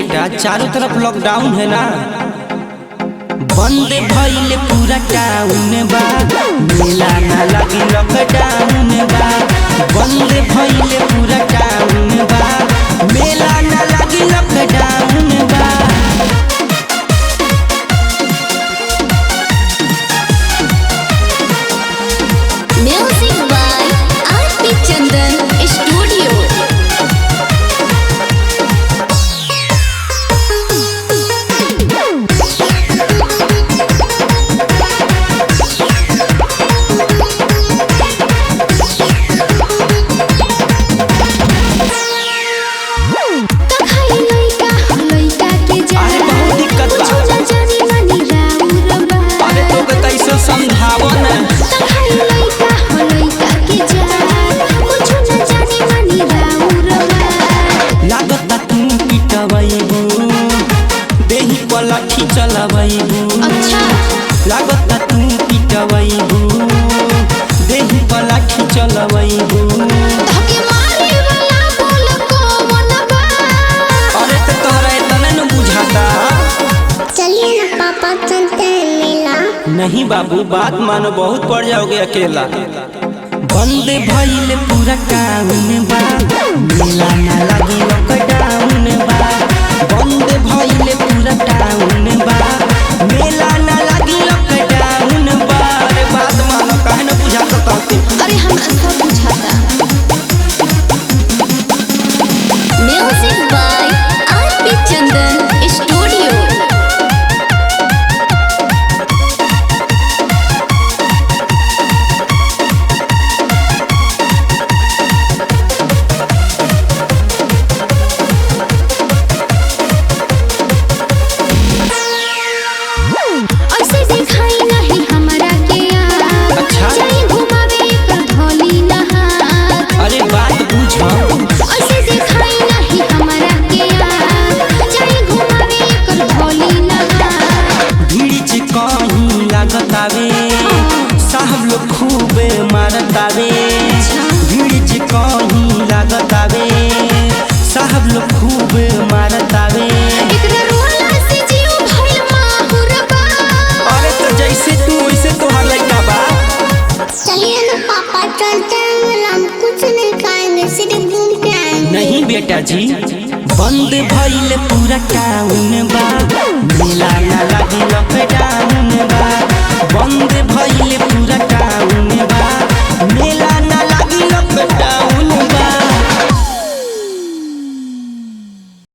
बेटा, चारों तरफ लॉकडाउन है ना। बंद भइल पूरा टाउन बा, मेला ना लगी लॉकडाउन बा। बंद भइल पूरा टाउन बा, मेला ना लगी लॉकडाउन बा। Music by R P Chandan studio. लाठी चलावैबू, अच्छा लागता तू पिटवैबू, देही पर लाठी चलावैबू। धके मारे वाला बोल कौन बा? अरे तो तोहरा इतना न बुझाता। चलिए ना पापा चलते हैं मेला। नहीं बाबू, बात मानो, बहुत पड़ जाओगे अकेला। बंद भइल पूरा टाउन बा, मेला ना लगी लॉकडाउन बा। बंद भइल पूरा टाउन बा, मेला ना लगी लॉकडाउन बा। अरे बात मानो, काहे न बुझाता ताते। अरे हम सब बुझाता। Music by R P Chandan studio. साहब लोग खूबे मारतावे, भीड़ जे कहीं लागतावे। साहब लोग खूबे मारतावे। अरे तो जैसे तू वैसे तोहार लइका बा। चलिए ना पापा चलते हैं, हम कुछ नहीं खाएंगे, सिर्फ घूम के आएंगे। नहीं बेटा जी, बंद भइल पूरा टाउन बा,